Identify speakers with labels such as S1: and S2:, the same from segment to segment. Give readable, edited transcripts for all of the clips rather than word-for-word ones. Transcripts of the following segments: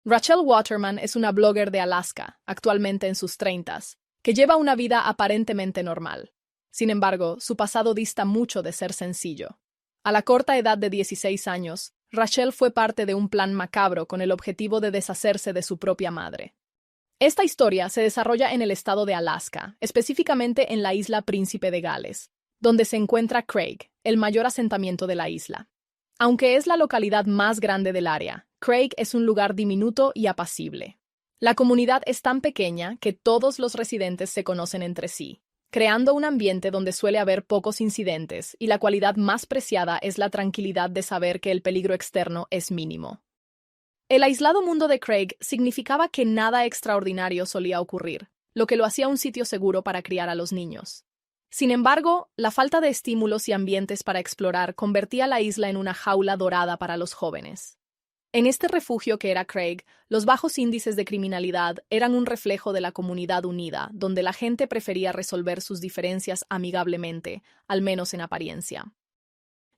S1: Rachel Waterman es una blogger de Alaska, actualmente en sus treintas, que lleva una vida aparentemente normal. Sin embargo, su pasado dista mucho de ser sencillo. A la corta edad de 16 años, Rachel fue parte de un plan macabro con el objetivo de deshacerse de su propia madre. Esta historia se desarrolla en el estado de Alaska, específicamente en la isla Príncipe de Gales, donde se encuentra Craig, el mayor asentamiento de la isla. Aunque es la localidad más grande del área, Craig es un lugar diminuto y apacible. La comunidad es tan pequeña que todos los residentes se conocen entre sí, creando un ambiente donde suele haber pocos incidentes y la cualidad más preciada es la tranquilidad de saber que el peligro externo es mínimo. El aislado mundo de Craig significaba que nada extraordinario solía ocurrir, lo que lo hacía un sitio seguro para criar a los niños. Sin embargo, la falta de estímulos y ambientes para explorar convertía la isla en una jaula dorada para los jóvenes. En este refugio que era Craig, los bajos índices de criminalidad eran un reflejo de la comunidad unida, donde la gente prefería resolver sus diferencias amigablemente, al menos en apariencia.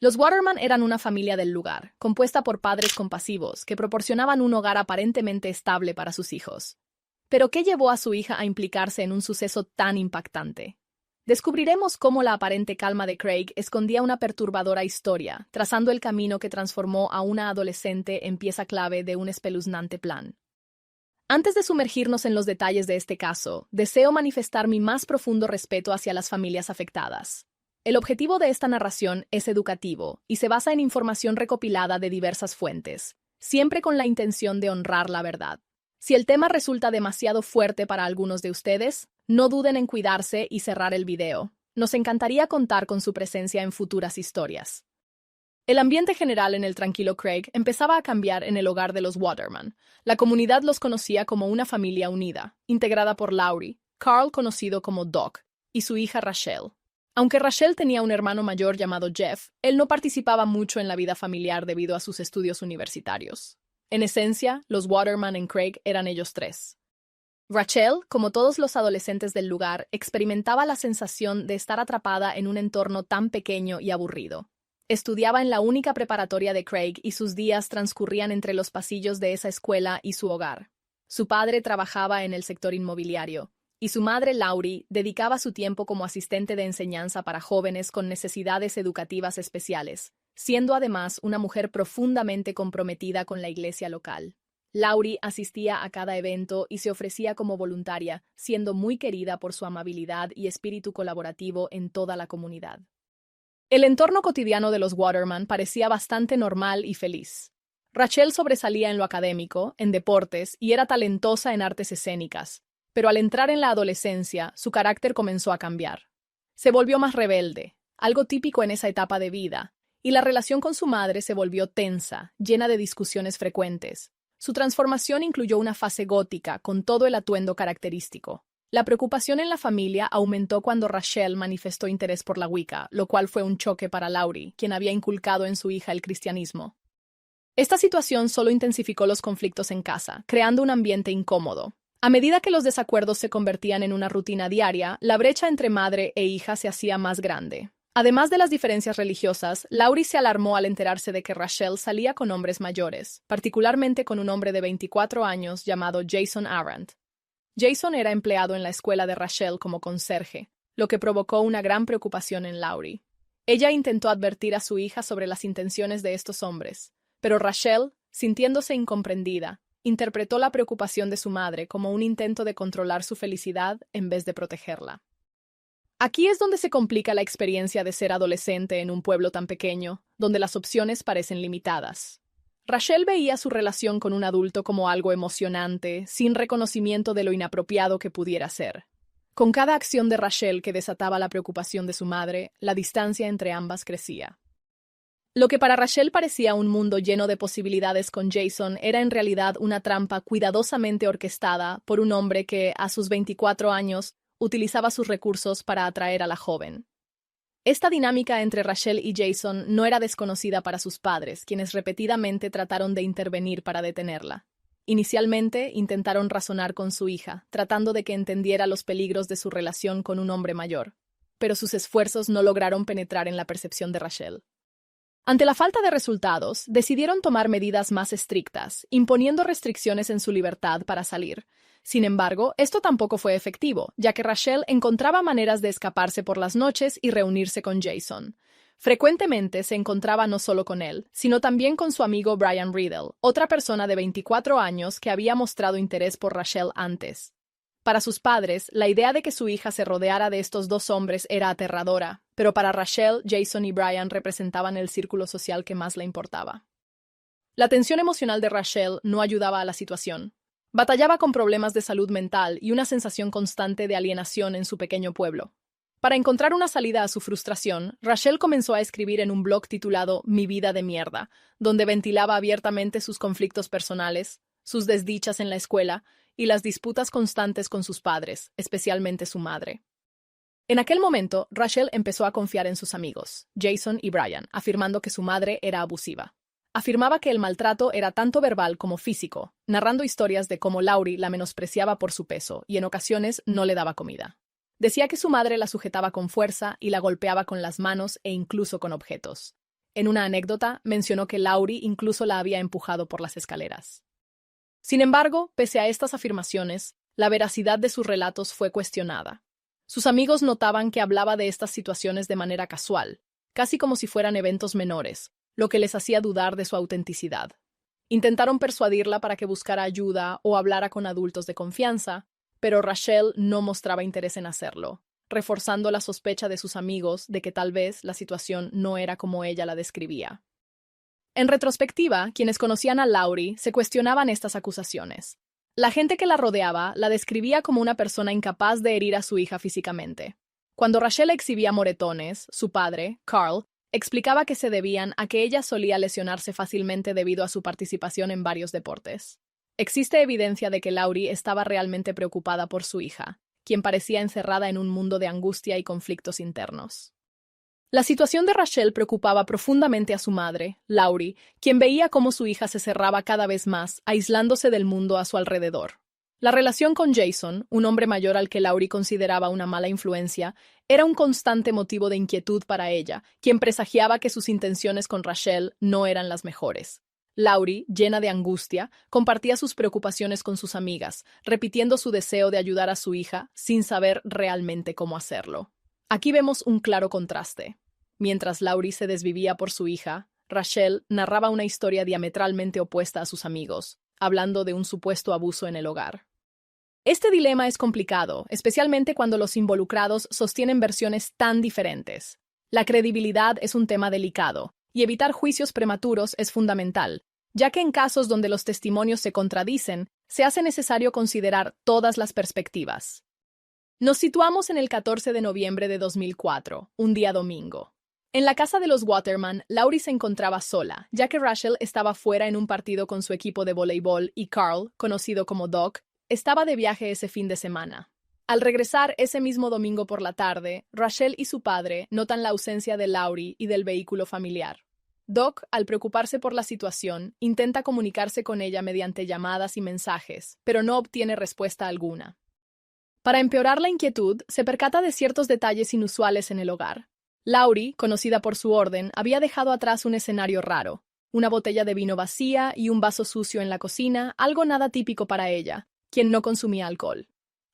S1: Los Waterman eran una familia del lugar, compuesta por padres compasivos que proporcionaban un hogar aparentemente estable para sus hijos. ¿Pero qué llevó a su hija a implicarse en un suceso tan impactante? Descubriremos cómo la aparente calma de Craig escondía una perturbadora historia, trazando el camino que transformó a una adolescente en pieza clave de un espeluznante plan. Antes de sumergirnos en los detalles de este caso, deseo manifestar mi más profundo respeto hacia las familias afectadas. El objetivo de esta narración es educativo y se basa en información recopilada de diversas fuentes, siempre con la intención de honrar la verdad. Si el tema resulta demasiado fuerte para algunos de ustedes, no duden en cuidarse y cerrar el video. Nos encantaría contar con su presencia en futuras historias. El ambiente general en el tranquilo Craig empezaba a cambiar en el hogar de los Waterman. La comunidad los conocía como una familia unida, integrada por Laurie, Carl conocido como Doc, y su hija Rachel. Aunque Rachel tenía un hermano mayor llamado Jeff, él no participaba mucho en la vida familiar debido a sus estudios universitarios. En esencia, los Waterman en Craig eran ellos tres. Rachel, como todos los adolescentes del lugar, experimentaba la sensación de estar atrapada en un entorno tan pequeño y aburrido. Estudiaba en la única preparatoria de Craig y sus días transcurrían entre los pasillos de esa escuela y su hogar. Su padre trabajaba en el sector inmobiliario, y su madre, Laurie, dedicaba su tiempo como asistente de enseñanza para jóvenes con necesidades educativas especiales, siendo además una mujer profundamente comprometida con la iglesia local. Laurie asistía a cada evento y se ofrecía como voluntaria, siendo muy querida por su amabilidad y espíritu colaborativo en toda la comunidad. El entorno cotidiano de los Waterman parecía bastante normal y feliz. Rachel sobresalía en lo académico, en deportes y era talentosa en artes escénicas, pero al entrar en la adolescencia, su carácter comenzó a cambiar. Se volvió más rebelde, algo típico en esa etapa de vida, y la relación con su madre se volvió tensa, llena de discusiones frecuentes. Su transformación incluyó una fase gótica, con todo el atuendo característico. La preocupación en la familia aumentó cuando Rachel manifestó interés por la Wicca, lo cual fue un choque para Laurie, quien había inculcado en su hija el cristianismo. Esta situación solo intensificó los conflictos en casa, creando un ambiente incómodo. A medida que los desacuerdos se convertían en una rutina diaria, la brecha entre madre e hija se hacía más grande. Además de las diferencias religiosas, Laurie se alarmó al enterarse de que Rachel salía con hombres mayores, particularmente con un hombre de 24 años llamado Jason Arendt. Jason era empleado en la escuela de Rachel como conserje, lo que provocó una gran preocupación en Laurie. Ella intentó advertir a su hija sobre las intenciones de estos hombres, pero Rachel, sintiéndose incomprendida, interpretó la preocupación de su madre como un intento de controlar su felicidad en vez de protegerla. Aquí es donde se complica la experiencia de ser adolescente en un pueblo tan pequeño, donde las opciones parecen limitadas. Rachel veía su relación con un adulto como algo emocionante, sin reconocimiento de lo inapropiado que pudiera ser. Con cada acción de Rachel que desataba la preocupación de su madre, la distancia entre ambas crecía. Lo que para Rachel parecía un mundo lleno de posibilidades con Jason era en realidad una trampa cuidadosamente orquestada por un hombre que, a sus 24 años, utilizaba sus recursos para atraer a la joven. Esta dinámica entre Rachel y Jason no era desconocida para sus padres, quienes repetidamente trataron de intervenir para detenerla. Inicialmente, intentaron razonar con su hija, tratando de que entendiera los peligros de su relación con un hombre mayor, pero sus esfuerzos no lograron penetrar en la percepción de Rachel. Ante la falta de resultados, decidieron tomar medidas más estrictas, imponiendo restricciones en su libertad para salir. Sin embargo, esto tampoco fue efectivo, ya que Rachel encontraba maneras de escaparse por las noches y reunirse con Jason. Frecuentemente se encontraba no solo con él, sino también con su amigo Brian Riddle, otra persona de 24 años que había mostrado interés por Rachel antes. Para sus padres, la idea de que su hija se rodeara de estos dos hombres era aterradora, pero para Rachel, Jason y Brian representaban el círculo social que más le importaba. La tensión emocional de Rachel no ayudaba a la situación. Batallaba con problemas de salud mental y una sensación constante de alienación en su pequeño pueblo. Para encontrar una salida a su frustración, Rachel comenzó a escribir en un blog titulado Mi vida de mierda, donde ventilaba abiertamente sus conflictos personales, sus desdichas en la escuela y las disputas constantes con sus padres, especialmente su madre. En aquel momento, Rachel empezó a confiar en sus amigos, Jason y Brian, afirmando que su madre era abusiva. Afirmaba que el maltrato era tanto verbal como físico, narrando historias de cómo Laurie la menospreciaba por su peso y en ocasiones no le daba comida. Decía que su madre la sujetaba con fuerza y la golpeaba con las manos e incluso con objetos. En una anécdota, mencionó que Laurie incluso la había empujado por las escaleras. Sin embargo, pese a estas afirmaciones, la veracidad de sus relatos fue cuestionada. Sus amigos notaban que hablaba de estas situaciones de manera casual, casi como si fueran eventos menores, lo que les hacía dudar de su autenticidad. Intentaron persuadirla para que buscara ayuda o hablara con adultos de confianza, pero Rachel no mostraba interés en hacerlo, reforzando la sospecha de sus amigos de que tal vez la situación no era como ella la describía. En retrospectiva, quienes conocían a Laurie se cuestionaban estas acusaciones. La gente que la rodeaba la describía como una persona incapaz de herir a su hija físicamente. Cuando Rachel exhibía moretones, su padre, Carl, explicaba que se debían a que ella solía lesionarse fácilmente debido a su participación en varios deportes. Existe evidencia de que Laurie estaba realmente preocupada por su hija, quien parecía encerrada en un mundo de angustia y conflictos internos. La situación de Rachel preocupaba profundamente a su madre, Laurie, quien veía cómo su hija se cerraba cada vez más, aislándose del mundo a su alrededor. La relación con Jason, un hombre mayor al que Laurie consideraba una mala influencia, era un constante motivo de inquietud para ella, quien presagiaba que sus intenciones con Rachel no eran las mejores. Laurie, llena de angustia, compartía sus preocupaciones con sus amigas, repitiendo su deseo de ayudar a su hija sin saber realmente cómo hacerlo. Aquí vemos un claro contraste. Mientras Laurie se desvivía por su hija, Rachel narraba una historia diametralmente opuesta a sus amigos, hablando de un supuesto abuso en el hogar. Este dilema es complicado, especialmente cuando los involucrados sostienen versiones tan diferentes. La credibilidad es un tema delicado, y evitar juicios prematuros es fundamental, ya que en casos donde los testimonios se contradicen, se hace necesario considerar todas las perspectivas. Nos situamos en el 14 de noviembre de 2004, un día domingo. En la casa de los Waterman, Laurie se encontraba sola, ya que Rachel estaba fuera en un partido con su equipo de voleibol y Carl, conocido como Doc, estaba de viaje ese fin de semana. Al regresar ese mismo domingo por la tarde, Rachel y su padre notan la ausencia de Laurie y del vehículo familiar. Doc, al preocuparse por la situación, intenta comunicarse con ella mediante llamadas y mensajes, pero no obtiene respuesta alguna. Para empeorar la inquietud, se percata de ciertos detalles inusuales en el hogar. Laurie, conocida por su orden, había dejado atrás un escenario raro, una botella de vino vacía y un vaso sucio en la cocina, algo nada típico para ella, quien no consumía alcohol.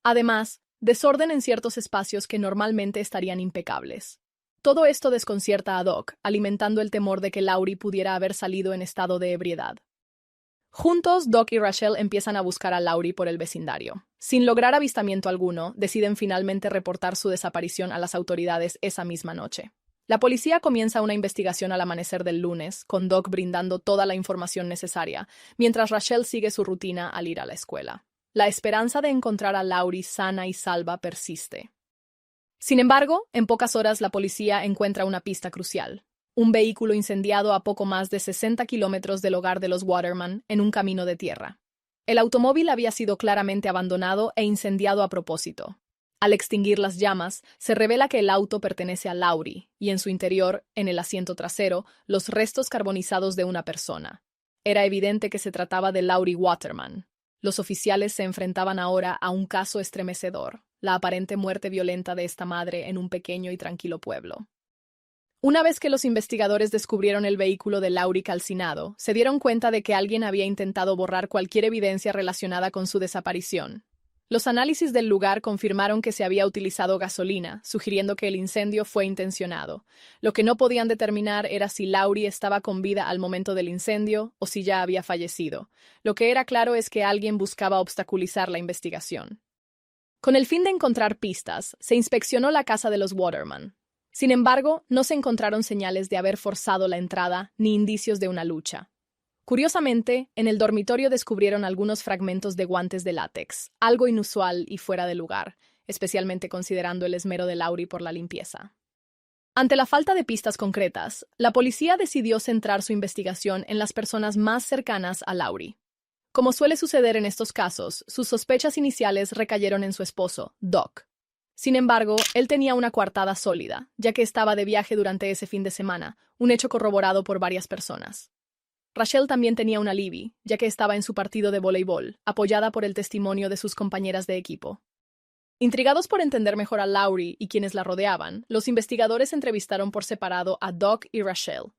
S1: Además, desorden en ciertos espacios que normalmente estarían impecables. Todo esto desconcierta a Doc, alimentando el temor de que Laurie pudiera haber salido en estado de ebriedad. Juntos, Doc y Rachel empiezan a buscar a Laurie por el vecindario. Sin lograr avistamiento alguno, deciden finalmente reportar su desaparición a las autoridades esa misma noche. La policía comienza una investigación al amanecer del lunes, con Doc brindando toda la información necesaria, mientras Rachel sigue su rutina al ir a la escuela. La esperanza de encontrar a Laurie sana y salva persiste. Sin embargo, en pocas horas la policía encuentra una pista crucial. Un vehículo incendiado a poco más de 60 kilómetros del hogar de los Waterman, en un camino de tierra. El automóvil había sido claramente abandonado e incendiado a propósito. Al extinguir las llamas, se revela que el auto pertenece a Laurie, y en su interior, en el asiento trasero, los restos carbonizados de una persona. Era evidente que se trataba de Laurie Waterman. Los oficiales se enfrentaban ahora a un caso estremecedor, la aparente muerte violenta de esta madre en un pequeño y tranquilo pueblo. Una vez que los investigadores descubrieron el vehículo de Laurie calcinado, se dieron cuenta de que alguien había intentado borrar cualquier evidencia relacionada con su desaparición. Los análisis del lugar confirmaron que se había utilizado gasolina, sugiriendo que el incendio fue intencionado. Lo que no podían determinar era si Laurie estaba con vida al momento del incendio o si ya había fallecido. Lo que era claro es que alguien buscaba obstaculizar la investigación. Con el fin de encontrar pistas, se inspeccionó la casa de los Waterman. Sin embargo, no se encontraron señales de haber forzado la entrada ni indicios de una lucha. Curiosamente, en el dormitorio descubrieron algunos fragmentos de guantes de látex, algo inusual y fuera de lugar, especialmente considerando el esmero de Laurie por la limpieza. Ante la falta de pistas concretas, la policía decidió centrar su investigación en las personas más cercanas a Laurie. Como suele suceder en estos casos, sus sospechas iniciales recayeron en su esposo, Doc. Sin embargo, él tenía una coartada sólida, ya que estaba de viaje durante ese fin de semana, un hecho corroborado por varias personas. Rachel también tenía un alibi, ya que estaba en su partido de voleibol, apoyada por el testimonio de sus compañeras de equipo. Intrigados por entender mejor a Laurie y quienes la rodeaban, los investigadores entrevistaron por separado a Doc y Rachel.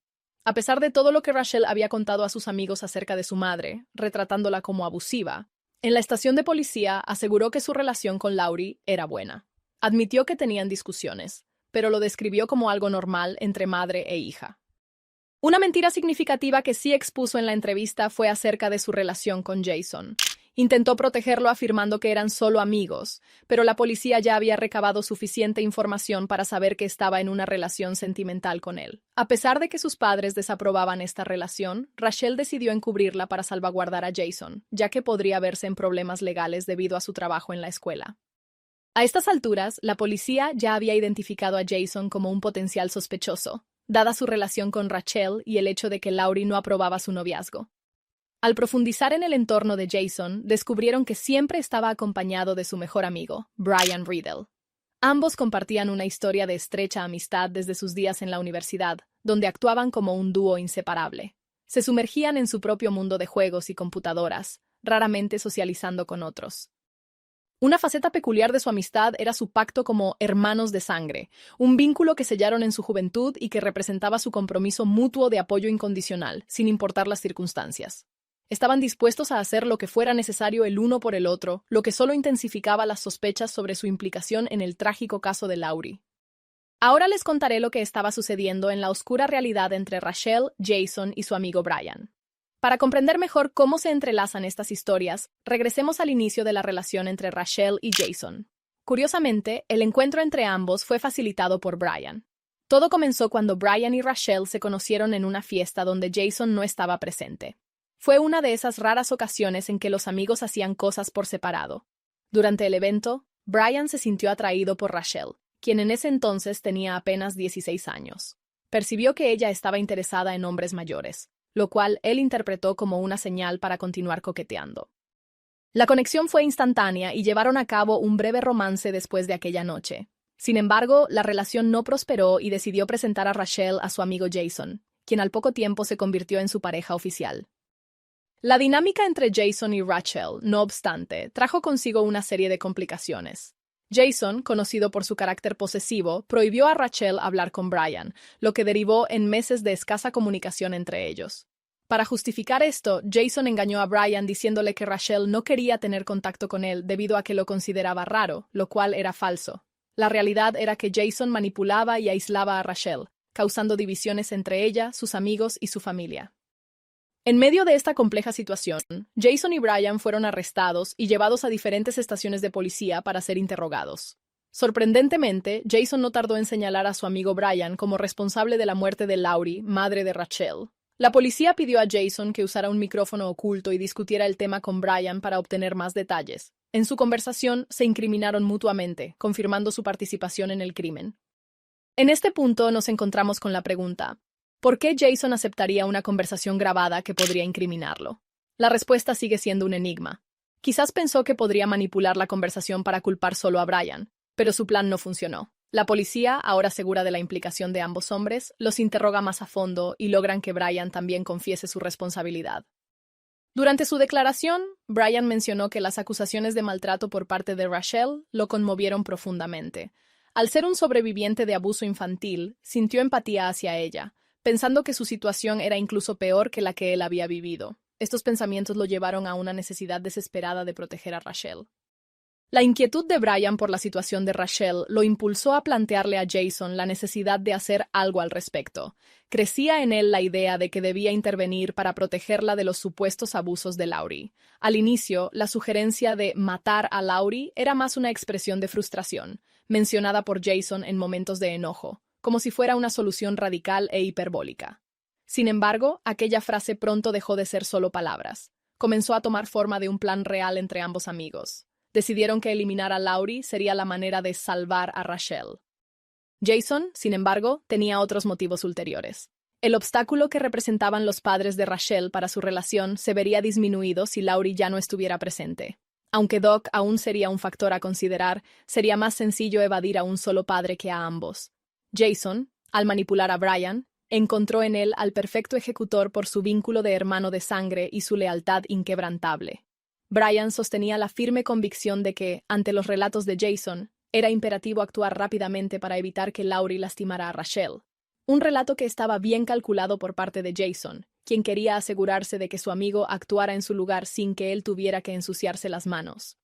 S1: A pesar de todo lo que Rachel había contado a sus amigos acerca de su madre, retratándola como abusiva, en la estación de policía aseguró que su relación con Laurie era buena. Admitió que tenían discusiones, pero lo describió como algo normal entre madre e hija. Una mentira significativa que sí expuso en la entrevista fue acerca de su relación con Jason. Intentó protegerlo afirmando que eran solo amigos, pero la policía ya había recabado suficiente información para saber que estaba en una relación sentimental con él. A pesar de que sus padres desaprobaban esta relación, Rachel decidió encubrirla para salvaguardar a Jason, ya que podría verse en problemas legales debido a su trabajo en la escuela. A estas alturas, la policía ya había identificado a Jason como un potencial sospechoso, dada su relación con Rachel y el hecho de que Laurie no aprobaba su noviazgo. Al profundizar en el entorno de Jason, descubrieron que siempre estaba acompañado de su mejor amigo, Brian Riddle. Ambos compartían una historia de estrecha amistad desde sus días en la universidad, donde actuaban como un dúo inseparable. Se sumergían en su propio mundo de juegos y computadoras, raramente socializando con otros. Una faceta peculiar de su amistad era su pacto como hermanos de sangre, un vínculo que sellaron en su juventud y que representaba su compromiso mutuo de apoyo incondicional, sin importar las circunstancias. Estaban dispuestos a hacer lo que fuera necesario el uno por el otro, lo que solo intensificaba las sospechas sobre su implicación en el trágico caso de Laurie. Ahora les contaré lo que estaba sucediendo en la oscura realidad entre Rachel, Jason y su amigo Brian. Para comprender mejor cómo se entrelazan estas historias, regresemos al inicio de la relación entre Rachel y Jason. Curiosamente, el encuentro entre ambos fue facilitado por Brian. Todo comenzó cuando Brian y Rachel se conocieron en una fiesta donde Jason no estaba presente. Fue una de esas raras ocasiones en que los amigos hacían cosas por separado. Durante el evento, Brian se sintió atraído por Rachel, quien en ese entonces tenía apenas 16 años. Percibió que ella estaba interesada en hombres mayores, lo cual él interpretó como una señal para continuar coqueteando. La conexión fue instantánea y llevaron a cabo un breve romance después de aquella noche. Sin embargo, la relación no prosperó y decidió presentar a Rachel a su amigo Jason, quien al poco tiempo se convirtió en su pareja oficial. La dinámica entre Jason y Rachel, no obstante, trajo consigo una serie de complicaciones. Jason, conocido por su carácter posesivo, prohibió a Rachel hablar con Brian, lo que derivó en meses de escasa comunicación entre ellos. Para justificar esto, Jason engañó a Brian diciéndole que Rachel no quería tener contacto con él debido a que lo consideraba raro, lo cual era falso. La realidad era que Jason manipulaba y aislaba a Rachel, causando divisiones entre ella, sus amigos y su familia. En medio de esta compleja situación, Jason y Brian fueron arrestados y llevados a diferentes estaciones de policía para ser interrogados. Sorprendentemente, Jason no tardó en señalar a su amigo Brian como responsable de la muerte de Laurie, madre de Rachel. La policía pidió a Jason que usara un micrófono oculto y discutiera el tema con Brian para obtener más detalles. En su conversación, se incriminaron mutuamente, confirmando su participación en el crimen. En este punto nos encontramos con la pregunta: ¿por qué Jason aceptaría una conversación grabada que podría incriminarlo? La respuesta sigue siendo un enigma. Quizás pensó que podría manipular la conversación para culpar solo a Brian, pero su plan no funcionó. La policía, ahora segura de la implicación de ambos hombres, los interroga más a fondo y logran que Brian también confiese su responsabilidad. Durante su declaración, Brian mencionó que las acusaciones de maltrato por parte de Rachel lo conmovieron profundamente. Al ser un sobreviviente de abuso infantil, sintió empatía hacia ella, pensando que su situación era incluso peor que la que él había vivido. Estos pensamientos lo llevaron a una necesidad desesperada de proteger a Rachel. La inquietud de Brian por la situación de Rachel lo impulsó a plantearle a Jason la necesidad de hacer algo al respecto. Crecía en él la idea de que debía intervenir para protegerla de los supuestos abusos de Laurie. Al inicio, la sugerencia de matar a Laurie era más una expresión de frustración, mencionada por Jason en momentos de enojo, como si fuera una solución radical e hiperbólica. Sin embargo, aquella frase pronto dejó de ser solo palabras. Comenzó a tomar forma de un plan real entre ambos amigos. Decidieron que eliminar a Laurie sería la manera de salvar a Rachel. Jason, sin embargo, tenía otros motivos ulteriores. El obstáculo que representaban los padres de Rachel para su relación se vería disminuido si Laurie ya no estuviera presente. Aunque Doc aún sería un factor a considerar, sería más sencillo evadir a un solo padre que a ambos. Jason, al manipular a Brian, encontró en él al perfecto ejecutor por su vínculo de hermano de sangre y su lealtad inquebrantable. Brian sostenía la firme convicción de que, ante los relatos de Jason, era imperativo actuar rápidamente para evitar que Laurie lastimara a Rachel. Un relato que estaba bien calculado por parte de Jason, quien quería asegurarse de que su amigo actuara en su lugar sin que él tuviera que ensuciarse las manos.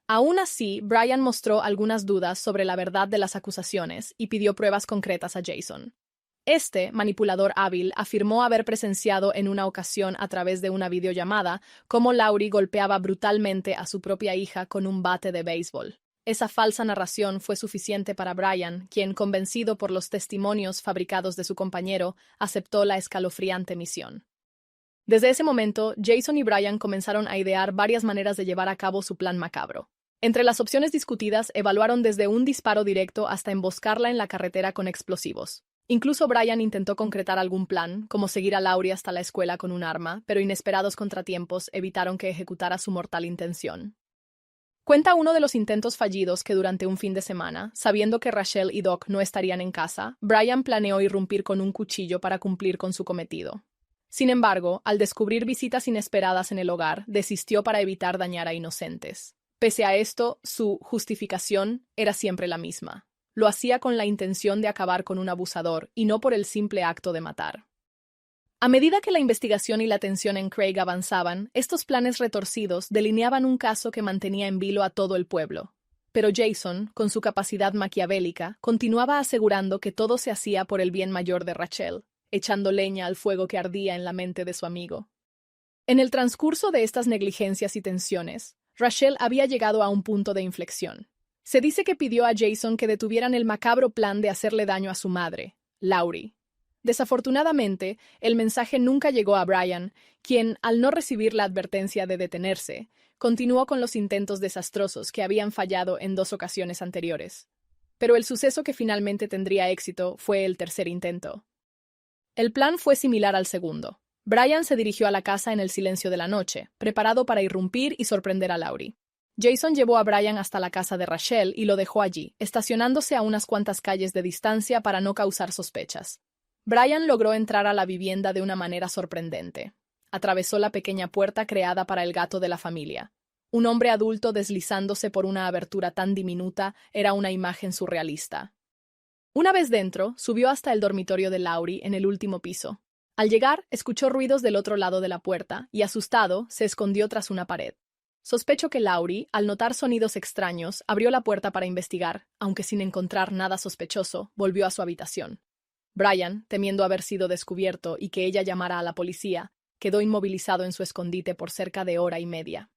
S1: Aún así, Brian mostró algunas dudas sobre la verdad de las acusaciones y pidió pruebas concretas a Jason. Este, manipulador hábil, afirmó haber presenciado en una ocasión a través de una videollamada cómo Laurie golpeaba brutalmente a su propia hija con un bate de béisbol. Esa falsa narración fue suficiente para Brian, quien, convencido por los testimonios fabricados de su compañero, aceptó la escalofriante misión. Desde ese momento, Jason y Brian comenzaron a idear varias maneras de llevar a cabo su plan macabro. Entre las opciones discutidas, evaluaron desde un disparo directo hasta emboscarla en la carretera con explosivos. Incluso Brian intentó concretar algún plan, como seguir a Laurie hasta la escuela con un arma, pero inesperados contratiempos evitaron que ejecutara su mortal intención. Cuenta uno de los intentos fallidos que durante un fin de semana, sabiendo que Rachel y Doc no estarían en casa, Brian planeó irrumpir con un cuchillo para cumplir con su cometido. Sin embargo, al descubrir visitas inesperadas en el hogar, desistió para evitar dañar a inocentes. Pese a esto, su justificación era siempre la misma. Lo hacía con la intención de acabar con un abusador y no por el simple acto de matar. A medida que la investigación y la tensión en Craig avanzaban, estos planes retorcidos delineaban un caso que mantenía en vilo a todo el pueblo. Pero Jason, con su capacidad maquiavélica, continuaba asegurando que todo se hacía por el bien mayor de Rachel, echando leña al fuego que ardía en la mente de su amigo. En el transcurso de estas negligencias y tensiones, Rachel había llegado a un punto de inflexión. Se dice que pidió a Jason que detuvieran el macabro plan de hacerle daño a su madre, Laurie. Desafortunadamente, el mensaje nunca llegó a Brian, quien, al no recibir la advertencia de detenerse, continuó con los intentos desastrosos que habían fallado en 2 ocasiones anteriores. Pero el suceso que finalmente tendría éxito fue el tercer intento. El plan fue similar al segundo. Brian se dirigió a la casa en el silencio de la noche, preparado para irrumpir y sorprender a Laurie. Jason llevó a Brian hasta la casa de Rachel y lo dejó allí, estacionándose a unas cuantas calles de distancia para no causar sospechas. Brian logró entrar a la vivienda de una manera sorprendente. Atravesó la pequeña puerta creada para el gato de la familia. Un hombre adulto deslizándose por una abertura tan diminuta era una imagen surrealista. Una vez dentro, subió hasta el dormitorio de Laurie en el último piso. Al llegar, escuchó ruidos del otro lado de la puerta y, asustado, se escondió tras una pared. Sospechó que Laurie, al notar sonidos extraños, abrió la puerta para investigar, aunque sin encontrar nada sospechoso, volvió a su habitación. Brian, temiendo haber sido descubierto y que ella llamara a la policía, quedó inmovilizado en su escondite por cerca de hora y media.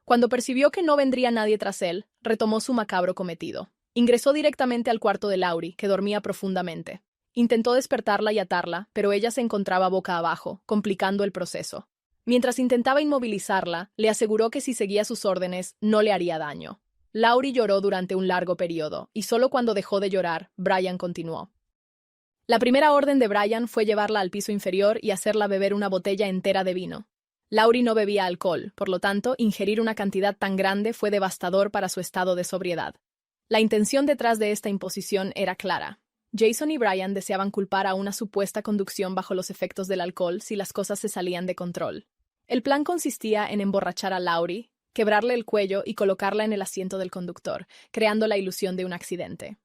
S1: Cuando percibió que no vendría nadie tras él, retomó su macabro cometido. Ingresó directamente al cuarto de Laurie, que dormía profundamente. Intentó despertarla y atarla, pero ella se encontraba boca abajo, complicando el proceso. Mientras intentaba inmovilizarla, le aseguró que si seguía sus órdenes, no le haría daño. Laurie lloró durante un largo periodo, y solo cuando dejó de llorar, Brian continuó. La primera orden de Brian fue llevarla al piso inferior y hacerla beber una botella entera de vino. Laurie no bebía alcohol, por lo tanto, ingerir una cantidad tan grande fue devastador para su estado de sobriedad. La intención detrás de esta imposición era clara. Jason y Brian deseaban culpar a una supuesta conducción bajo los efectos del alcohol si las cosas se salían de control. El plan consistía en emborrachar a Laurie, quebrarle el cuello y colocarla en el asiento del conductor, creando la ilusión de un accidente.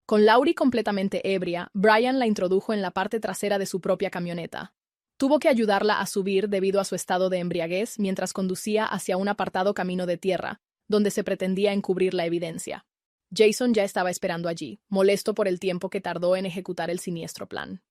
S1: Con Laurie completamente ebria, Brian la introdujo en la parte trasera de su propia camioneta. Tuvo que ayudarla a subir debido a su estado de embriaguez mientras conducía hacia un apartado camino de tierra, donde se pretendía encubrir la evidencia. Jason ya estaba esperando allí, molesto por el tiempo que tardó en ejecutar el siniestro plan.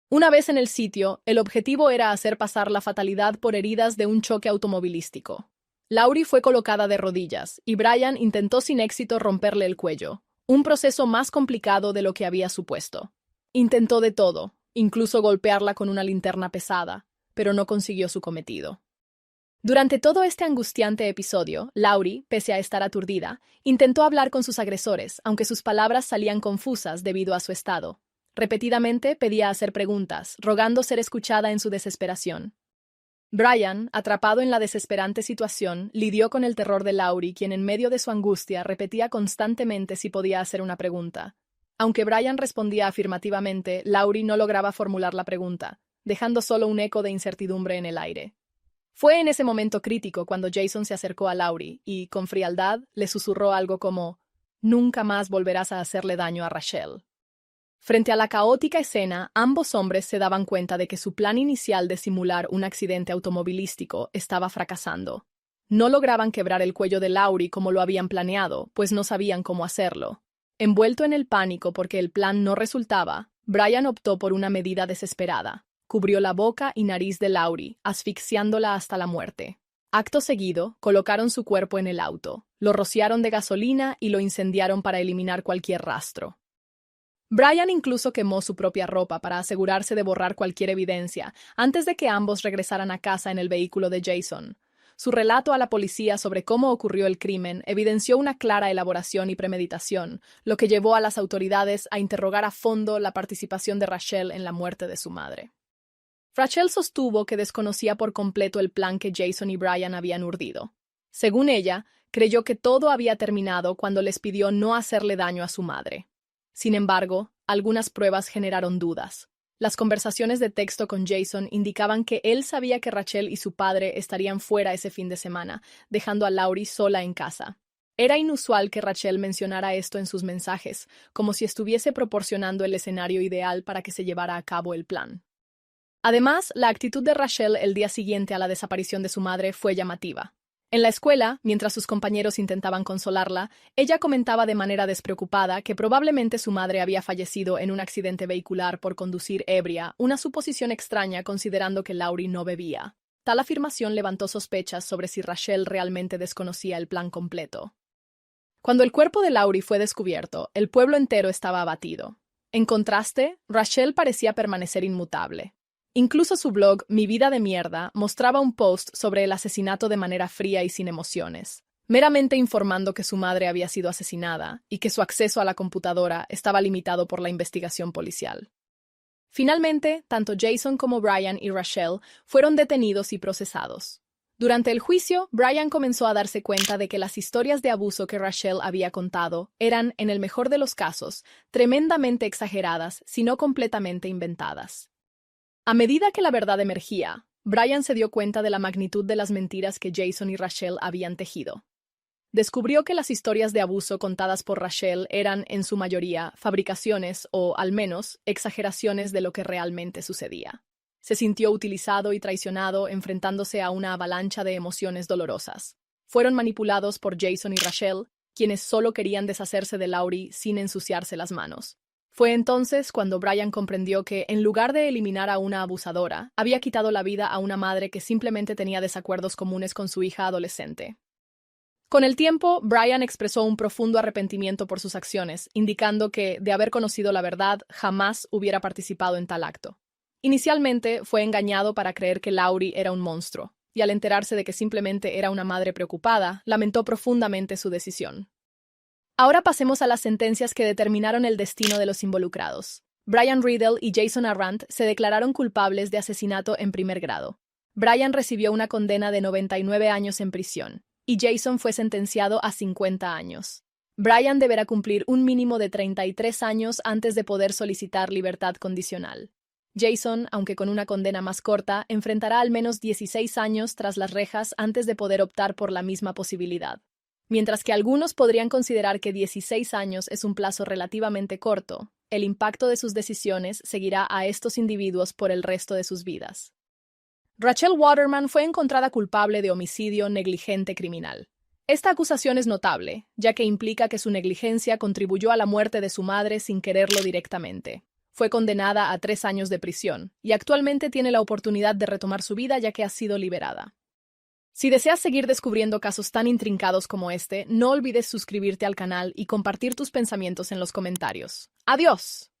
S1: Una vez en el sitio, el objetivo era hacer pasar la fatalidad por heridas de un choque automovilístico. Laurie fue colocada de rodillas, y Brian intentó sin éxito romperle el cuello, un proceso más complicado de lo que había supuesto. Intentó de todo, incluso golpearla con una linterna pesada, pero no consiguió su cometido. Durante todo este angustiante episodio, Laurie, pese a estar aturdida, intentó hablar con sus agresores, aunque sus palabras salían confusas debido a su estado. Repetidamente pedía hacer preguntas, rogando ser escuchada en su desesperación. Brian, atrapado en la desesperante situación, lidió con el terror de Laurie, quien en medio de su angustia repetía constantemente si podía hacer una pregunta. Aunque Brian respondía afirmativamente, Laurie no lograba formular la pregunta, dejando solo un eco de incertidumbre en el aire. Fue en ese momento crítico cuando Jason se acercó a Laurie y, con frialdad, le susurró algo como «Nunca más volverás a hacerle daño a Rachel». Frente a la caótica escena, ambos hombres se daban cuenta de que su plan inicial de simular un accidente automovilístico estaba fracasando. No lograban quebrar el cuello de Laurie como lo habían planeado, pues no sabían cómo hacerlo. Envuelto en el pánico porque el plan no resultaba, Brian optó por una medida desesperada. Cubrió la boca y nariz de Laurie, asfixiándola hasta la muerte. Acto seguido, colocaron su cuerpo en el auto, lo rociaron de gasolina y lo incendiaron para eliminar cualquier rastro. Brian incluso quemó su propia ropa para asegurarse de borrar cualquier evidencia antes de que ambos regresaran a casa en el vehículo de Jason. Su relato a la policía sobre cómo ocurrió el crimen evidenció una clara elaboración y premeditación, lo que llevó a las autoridades a interrogar a fondo la participación de Rachel en la muerte de su madre. Rachel sostuvo que desconocía por completo el plan que Jason y Brian habían urdido. Según ella, creyó que todo había terminado cuando les pidió no hacerle daño a su madre. Sin embargo, algunas pruebas generaron dudas. Las conversaciones de texto con Jason indicaban que él sabía que Rachel y su padre estarían fuera ese fin de semana, dejando a Laurie sola en casa. Era inusual que Rachel mencionara esto en sus mensajes, como si estuviese proporcionando el escenario ideal para que se llevara a cabo el plan. Además, la actitud de Rachel el día siguiente a la desaparición de su madre fue llamativa. En la escuela, mientras sus compañeros intentaban consolarla, ella comentaba de manera despreocupada que probablemente su madre había fallecido en un accidente vehicular por conducir ebria, una suposición extraña considerando que Laurie no bebía. Tal afirmación levantó sospechas sobre si Rachel realmente desconocía el plan completo. Cuando el cuerpo de Laurie fue descubierto, el pueblo entero estaba abatido. En contraste, Rachel parecía permanecer inmutable. Incluso su blog, Mi vida de mierda, mostraba un post sobre el asesinato de manera fría y sin emociones, meramente informando que su madre había sido asesinada y que su acceso a la computadora estaba limitado por la investigación policial. Finalmente, tanto Jason como Brian y Rachel fueron detenidos y procesados. Durante el juicio, Brian comenzó a darse cuenta de que las historias de abuso que Rachel había contado eran, en el mejor de los casos, tremendamente exageradas, si no completamente inventadas. A medida que la verdad emergía, Brian se dio cuenta de la magnitud de las mentiras que Jason y Rachel habían tejido. Descubrió que las historias de abuso contadas por Rachel eran, en su mayoría, fabricaciones o, al menos, exageraciones de lo que realmente sucedía. Se sintió utilizado y traicionado enfrentándose a una avalancha de emociones dolorosas. Fueron manipulados por Jason y Rachel, quienes solo querían deshacerse de Laurie sin ensuciarse las manos. Fue entonces cuando Brian comprendió que, en lugar de eliminar a una abusadora, había quitado la vida a una madre que simplemente tenía desacuerdos comunes con su hija adolescente. Con el tiempo, Brian expresó un profundo arrepentimiento por sus acciones, indicando que, de haber conocido la verdad, jamás hubiera participado en tal acto. Inicialmente, fue engañado para creer que Laurie era un monstruo, y al enterarse de que simplemente era una madre preocupada, lamentó profundamente su decisión. Ahora pasemos a las sentencias que determinaron el destino de los involucrados. Brian Riddle y Jason Arrant se declararon culpables de asesinato en primer grado. Brian recibió una condena de 99 años en prisión, y Jason fue sentenciado a 50 años. Brian deberá cumplir un mínimo de 33 años antes de poder solicitar libertad condicional. Jason, aunque con una condena más corta, enfrentará al menos 16 años tras las rejas antes de poder optar por la misma posibilidad. Mientras que algunos podrían considerar que 16 años es un plazo relativamente corto, el impacto de sus decisiones seguirá a estos individuos por el resto de sus vidas. Rachel Waterman fue encontrada culpable de homicidio negligente criminal. Esta acusación es notable, ya que implica que su negligencia contribuyó a la muerte de su madre sin quererlo directamente. Fue condenada a 3 años de prisión y actualmente tiene la oportunidad de retomar su vida ya que ha sido liberada. Si deseas seguir descubriendo casos tan intrincados como este, no olvides suscribirte al canal y compartir tus pensamientos en los comentarios. ¡Adiós!